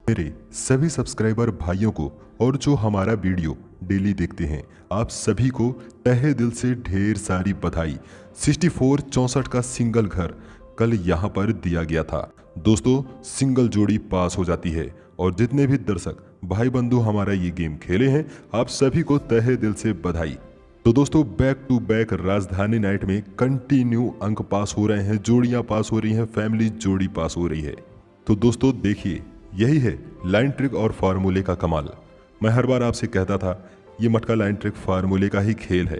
मेरे सभी सब्सक्राइबर भाइयों को और जो हमारा वीडियो डेली देखते हैं, आप सभी को तहे दिल से ढेर सारी बधाई। 6464 का सिंगल घर कल यहाँ पर दिया गया था। दोस्तों, सिंगल जोड़ी पास हो जाती है और जितने भी दर्शक भाई बंधु हमारा ये गेम खेले हैं, आप सभी को तहे दिल से बधाई। तो दोस्तों, बैक टू बैक राजधानी नाइट में कंटिन्यू अंक पास हो रहे हैं, जोड़ियां पास हो रही हैं, फैमिली जोड़ी पास हो रही है। तो दोस्तों देखिए, यही है लाइन ट्रिक और फार्मूले का कमाल। मैं हर बार आपसे कहता था ये मटका लाइन ट्रिक फार्मूले का ही खेल है।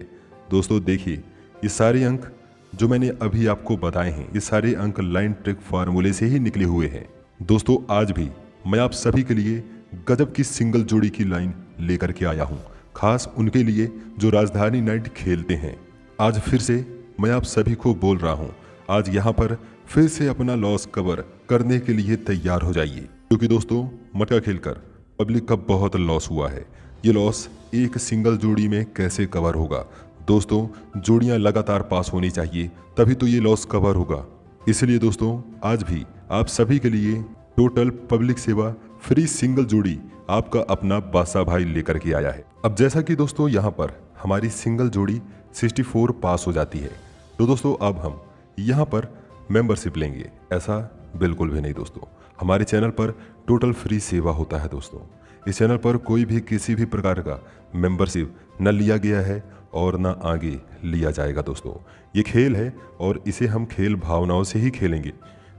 दोस्तों देखिए, ये सारे अंक जो मैंने अभी आपको बताए हैं, ये सारे अंक लाइन ट्रिक फार्मूले से ही निकले हुए हैं। दोस्तों आज भी मैं आप सभी के लिए गजब की सिंगल जोड़ी की लाइन लेकर के आया हूँ, खास उनके लिए जो राजधानी नाइट खेलते हैं। आज फिर से मैं आप सभी को बोल रहा हूँ, आज यहाँ पर फिर से अपना लॉस कवर करने के लिए तैयार हो जाइए, क्योंकि दोस्तों मटका खेलकर पब्लिक का बहुत लॉस हुआ है। ये लॉस एक सिंगल जोड़ी में कैसे कवर होगा? दोस्तों, जोड़ियां लगातार पास होनी चाहिए, तभी तो ये लॉस कवर होगा। इसलिए दोस्तों आज भी आप सभी के लिए टोटल पब्लिक सेवा फ्री सिंगल जोड़ी आपका अपना बासा भाई लेकर के आया है। अब जैसा कि दोस्तों यहाँ पर हमारी सिंगल जोड़ी 64 पास हो जाती है, तो दोस्तों अब हम यहाँ पर मेंबरशिप लेंगे। ऐसा बिल्कुल भी नहीं दोस्तों, हमारे चैनल पर टोटल फ्री सेवा होता है। दोस्तों इस चैनल पर कोई भी किसी भी प्रकार का मेंबरशिप न लिया गया है और न आगे लिया जाएगा। दोस्तों ये खेल है और इसे हम खेल भावनाओं से ही खेलेंगे।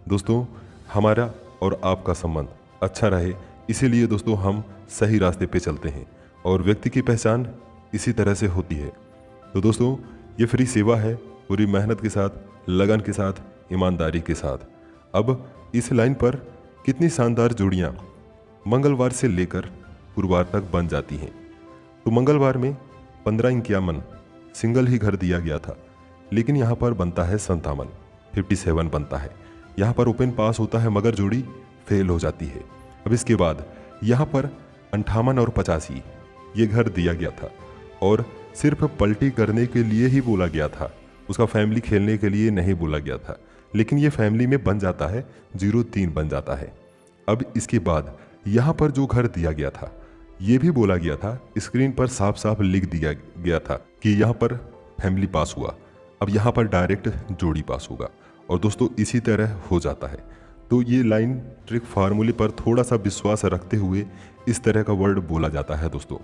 दोस्तों हमारा और आपका संबंध अच्छा रहे, इसीलिए दोस्तों हम सही रास्ते पे चलते हैं और व्यक्ति की पहचान इसी तरह से होती है। तो दोस्तों ये फ्री सेवा है, पूरी मेहनत के साथ, लगन के साथ, ईमानदारी के साथ। अब इस लाइन पर कितनी शानदार जोड़ियां मंगलवार से लेकर गुरुवार तक बन जाती हैं। तो मंगलवार में 1551 सिंगल ही घर दिया गया था, लेकिन यहाँ पर बनता है 57 बनता है। यहाँ पर ओपन पास होता है मगर जोड़ी फेल हो जाती है। अब इसके बाद यहाँ पर 58 और 85 ये घर दिया गया था और सिर्फ पलटी करने के लिए ही बोला गया था, उसका फैमिली खेलने के लिए नहीं बोला गया था। लेकिन ये फैमिली में बन जाता है, 03 बन जाता है। अब इसके बाद यहाँ पर जो घर दिया गया था, ये भी बोला गया था, स्क्रीन पर साफ साफ लिख दिया गया था कि यहाँ पर फैमिली पास हुआ। अब यहाँ पर डायरेक्ट जोड़ी पास होगा और दोस्तों इसी तरह हो जाता है। तो ये लाइन ट्रिक फार्मूले पर थोड़ा सा विश्वास रखते हुए इस तरह का वर्ड बोला जाता है। दोस्तों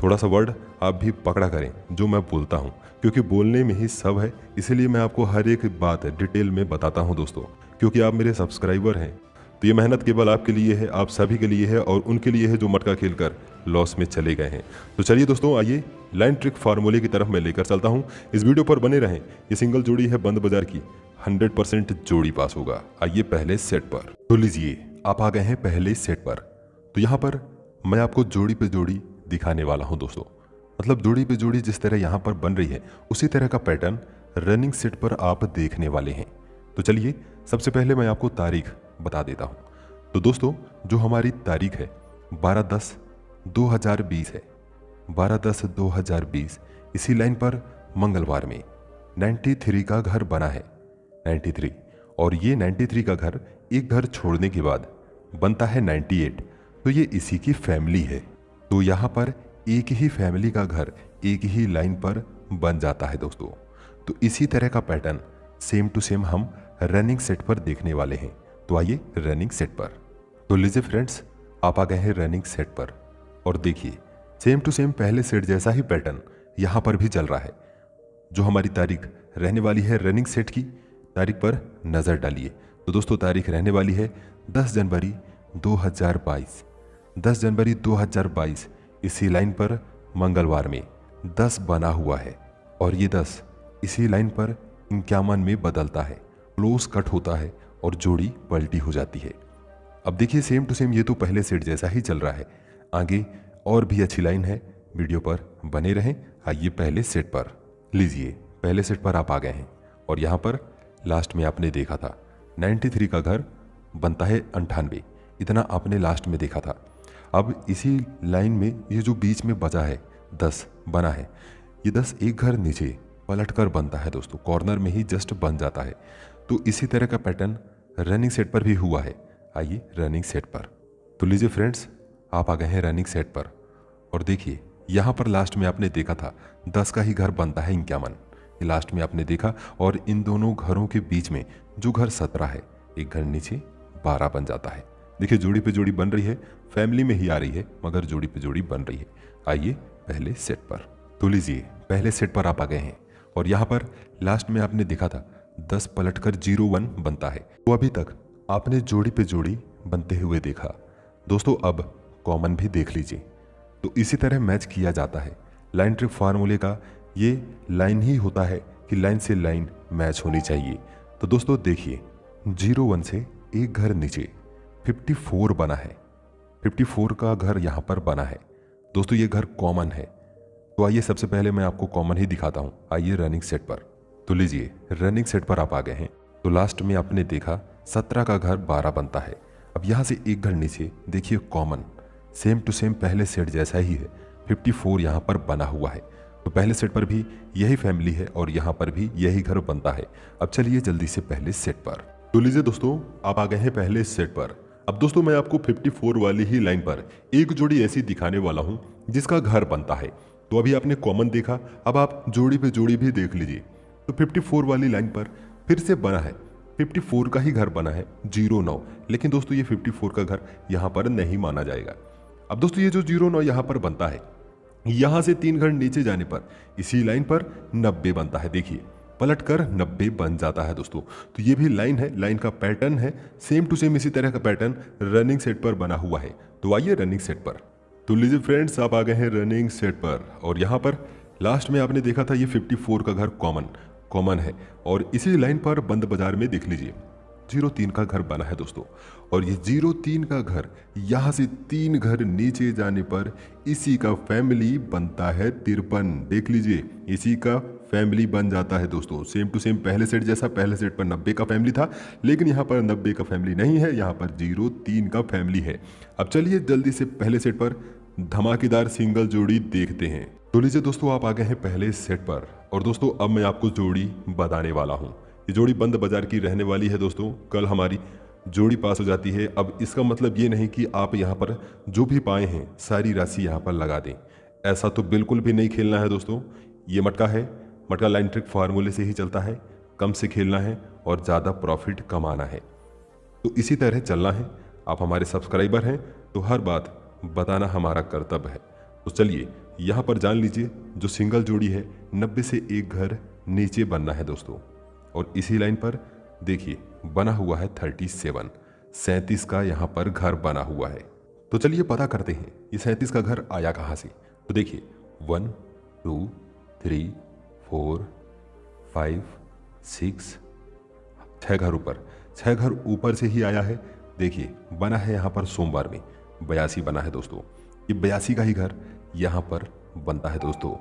थोड़ा सा वर्ड आप भी पकड़ा करें जो मैं बोलता हूँ, क्योंकि बोलने में ही सब है, इसलिए मैं आपको हर एक बात डिटेल में बताता हूँ। दोस्तों क्योंकि आप मेरे सब्सक्राइबर हैं, तो ये मेहनत केवल आपके लिए है, आप सभी के लिए है और उनके लिए है जो मटका खेलकर लॉस में चले गए हैं। तो चलिए दोस्तों, आइए लाइन ट्रिक फार्मूले की तरफ मैं लेकर चलता हूँ। इस वीडियो पर बने रहें। ये सिंगल जोड़ी है बंद बाजार की, 100% जोड़ी पास होगा। आइए पहले सेट पर। तो लीजिए, आप आ गए हैं पहले सेट पर। तो यहाँ पर मैं आपको जोड़ी पे जोड़ी दिखाने वाला हूँ। दोस्तों मतलब जोड़ी पे जोड़ी जिस तरह यहाँ पर बन रही है, उसी तरह का पैटर्न रनिंग सेट पर आप देखने वाले हैं। तो चलिए सबसे पहले मैं आपको तारीख बता देता हूँ। तो दोस्तों जो हमारी तारीख है 12/10/2020 है। 12/10/2020 इसी लाइन पर मंगलवार में 93 का घर बना है। 93 और ये 93 का घर एक घर छोड़ने के बाद बनता है 98। तो ये इसी की फैमिली है। तो यहाँ पर एक ही फैमिली का घर एक ही लाइन पर बन जाता है। दोस्तों तो इसी तरह का पैटर्न सेम टू सेम हम रनिंग सेट पर देखने वाले हैं। तो आइए रनिंग सेट पर। तो लीजिए फ्रेंड्स, आप आ गए हैं रनिंग सेट पर और देखिए सेम टू सेम पहले सेट जैसा ही पैटर्न यहाँ पर भी चल रहा है। जो हमारी तारीख रहने वाली है रनिंग सेट की, तारीख पर नज़र डालिए। तो दोस्तों तारीख रहने वाली है 10 जनवरी 2022। 10 जनवरी 2022 इसी लाइन पर मंगलवार में 10 बना हुआ है और ये 10 इसी लाइन पर 51 में बदलता है, क्लोज कट होता है और जोड़ी पलटी हो जाती है। अब देखिए सेम टू सेम ये तो पहले सेट जैसा ही चल रहा है। आगे और भी अच्छी लाइन है, वीडियो पर बने रहें। आइए पहले सेट पर। लीजिए पहले सेट पर आप आ गए हैं और यहाँ पर लास्ट में आपने देखा था 93 का घर बनता है 98, इतना आपने लास्ट में देखा था। अब इसी लाइन में ये जो बीच में बचा है 10 बना है, ये 10 एक घर नीचे पलट कर बनता है। दोस्तों कॉर्नर में ही जस्ट बन जाता है। तो इसी तरह का पैटर्न रनिंग सेट पर भी हुआ है। आइए रनिंग सेट पर। तो लीजिए फ्रेंड्स, आप आ गए हैं रनिंग सेट पर और देखिए यहाँ पर लास्ट में आपने देखा था 10 का ही घर बनता है इक्यावन, ये लास्ट में आपने देखा। और इन दोनों घरों के बीच में जो घर 17 है, एक घर नीचे 12 बन जाता है। देखिए जोड़ी पे जोड़ी बन रही है, फैमिली में ही आ रही है मगर जोड़ी पे जोड़ी बन रही है। आइए पहले सेट पर। तो लीजिए पहले सेट पर आप आ गए हैं और यहाँ पर लास्ट में आपने देखा था 10 पलटकर 01 बनता है। तो अभी तक आपने जोड़ी पे जोड़ी बनते हुए देखा दोस्तों, अब कॉमन भी देख लीजिए। तो इसी तरह मैच किया जाता है। लाइन ट्रिक फार्मूले का ये लाइन ही होता है कि लाइन से लाइन मैच होनी चाहिए। तो दोस्तों देखिए 01 से एक घर नीचे 54 बना है, 54 का घर यहाँ पर बना है दोस्तों, ये घर कॉमन है। तो आइए सबसे पहले मैं आपको कॉमन ही दिखाता हूँ। आइए रनिंग सेट पर। तो लीजिए रनिंग सेट पर आप आ गए हैं। तो लास्ट में आपने देखा 17 का घर 12 बनता है। अब यहाँ से एक घर नीचे देखिए कॉमन, सेम टू सेम पहले सेट जैसा ही है, 54 यहाँ पर बना हुआ है। तो पहले सेट पर भी यही फैमिली है और यहाँ पर भी यही घर बनता है। अब चलिए जल्दी से पहले सेट पर। तो लीजिए दोस्तों, आप आ गए हैं पहले सेट पर। अब दोस्तों मैं आपको 54 वाली ही लाइन पर एक जोड़ी ऐसी दिखाने वाला हूँ जिसका घर बनता है। तो अभी आपने कॉमन देखा, अब आप जोड़ी पे जोड़ी भी देख लीजिए। तो 54 वाली लाइन पर फिर से बना है, 54 का ही घर बना है 09, लेकिन दोस्तों ये 54 का घर यहाँ पर नहीं माना जाएगा। अब दोस्तों ये जो 09 यहाँ पर बनता है, यहाँ से 3 घर नीचे जाने पर इसी लाइन पर 90 बनता है। देखिए पलट कर 90 बन जाता है दोस्तों। तो ये भी लाइन है, लाइन का पैटर्न है, सेम टू सेम इसी तरह का पैटर्न रनिंग सेट पर बना हुआ है। तो आइए रनिंग सेट पर। तो लीजिए फ्रेंड्स, आप आ गए हैं रनिंग सेट पर और यहाँ पर लास्ट में आपने देखा था ये 54 का घर कॉमन है और इसी लाइन पर बंद बाजार में देख लीजिए 03 का घर बना है दोस्तों। और ये 03 का घर यहाँ से 3 घर नीचे जाने पर इसी का फैमिली बनता है 53। देख लीजिए इसी का फैमिली बन जाता है दोस्तों, सेम टू सेम पहले सेट जैसा। पहले सेट पर 90 का फैमिली था, लेकिन यहाँ पर 90 का फैमिली नहीं है, यहाँ पर 03 का फैमिली है। अब चलिए जल्दी से पहले सेट पर धमाकेदार सिंगल जोड़ी देखते हैं। तो लीजिए दोस्तों, आप आ गए हैं पहले सेट पर और दोस्तों अब मैं आपको जोड़ी बताने वाला हूँ। ये जोड़ी बंद बाजार की रहने वाली है दोस्तों। कल हमारी जोड़ी पास हो जाती है। अब इसका मतलब ये नहीं कि आप यहाँ पर जो भी पाए हैं सारी राशि यहाँ पर लगा दें, ऐसा तो बिल्कुल भी नहीं खेलना है दोस्तों। ये मटका है, मटका लाइन ट्रिक फार्मूले से ही चलता है, कम से खेलना है और ज़्यादा प्रॉफिट कमाना है। तो इसी तरह चलना है। आप हमारे सब्सक्राइबर हैं तो हर बात बताना हमारा कर्तव्य है। तो चलिए यहाँ पर जान लीजिए, जो सिंगल जोड़ी है 90 से एक घर नीचे बनना है दोस्तों। और इसी लाइन पर देखिए बना हुआ है 37 का यहाँ पर घर बना हुआ है। तो चलिए पता करते हैं ये 37 का घर आया कहाँ से। तो देखिए 1 2 3 4 5 6 6 घर ऊपर, 6 घर ऊपर से ही आया है। देखिए बना है यहाँ पर सोमवार में 82 बना है दोस्तों। ये 82 का ही घर यहाँ पर बनता है दोस्तों।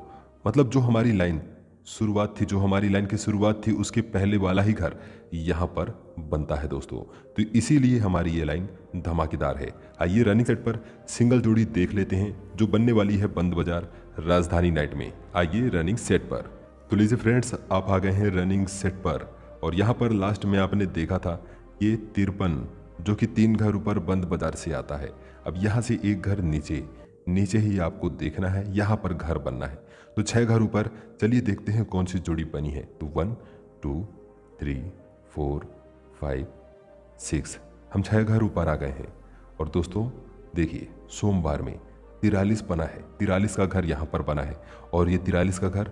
मतलब जो हमारी लाइन शुरुआत थी, जो हमारी लाइन की शुरुआत थी उसके पहले वाला ही घर यहाँ पर बनता है दोस्तों। तो इसीलिए हमारी ये लाइन धमाकेदार है। आइए रनिंग सेट पर सिंगल जोड़ी देख लेते हैं जो बनने वाली है बंद बाजार राजधानी नाइट में। आइए रनिंग सेट पर। तो लीजिए फ्रेंड्स, आप आ गए हैं रनिंग सेट पर और यहाँ पर लास्ट में आपने देखा था ये 53 जो कि 3 घर ऊपर बंद बाजार से आता है। अब यहाँ से एक घर नीचे ही आपको देखना है, यहाँ पर घर बनना है। तो 6 घर ऊपर चलिए देखते हैं कौन सी जोड़ी बनी है। तो 1 2 3 4 5 6 हम 6 घर ऊपर आ गए हैं। और दोस्तों देखिए सोमवार में 43 बना है, 43 का घर यहाँ पर बना है और ये 43 का घर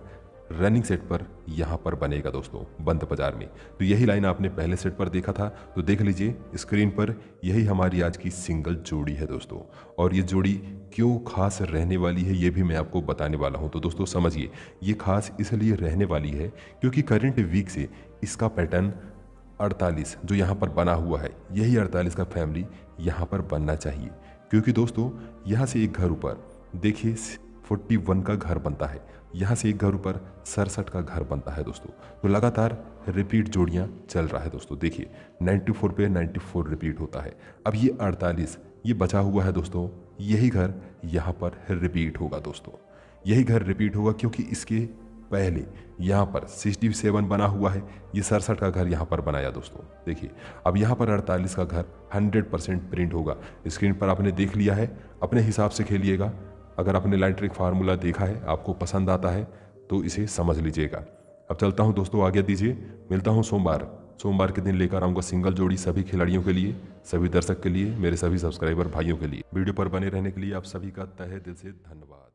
रनिंग सेट पर यहाँ पर बनेगा दोस्तों बंद बाजार में। तो यही लाइन आपने पहले सेट पर देखा था, तो देख लीजिए स्क्रीन पर, यही हमारी आज की सिंगल जोड़ी है दोस्तों। और ये जोड़ी क्यों खास रहने वाली है ये भी मैं आपको बताने वाला हूँ। तो दोस्तों समझिए, ये खास इसलिए रहने वाली है क्योंकि करंट वीक से इसका पैटर्न 48 जो यहाँ पर बना हुआ है, यही 48 का फैमिली यहाँ पर बनना चाहिए। क्योंकि दोस्तों यहाँ से एक घर ऊपर देखिए 41 का घर बनता है, यहाँ से एक घर ऊपर 67 का घर बनता है दोस्तों। तो लगातार रिपीट जोड़ियाँ चल रहा है दोस्तों। देखिए 94 पे 94 रिपीट होता है। अब ये 48 ये बचा हुआ है दोस्तों, यही घर यहाँ पर रिपीट होगा दोस्तों। यही घर रिपीट होगा क्योंकि इसके पहले यहाँ पर 67 बना हुआ है, ये 67 का घर यहाँ पर बनाया दोस्तों। देखिए अब यहाँ पर 48 का घर 100% प्रिंट होगा। स्क्रीन पर आपने देख लिया है, अपने हिसाब से खेलिएगा। अगर आपने लाइन ट्रिक फार्मूला देखा है, आपको पसंद आता है तो इसे समझ लीजिएगा। अब चलता हूँ दोस्तों, आगे दीजिए। मिलता हूँ सोमवार के दिन लेकर आऊँगा सिंगल जोड़ी सभी खिलाड़ियों के लिए, सभी दर्शक के लिए, मेरे सभी सब्सक्राइबर भाइयों के लिए। वीडियो पर बने रहने के लिए आप सभी का तहे दिल से धन्यवाद।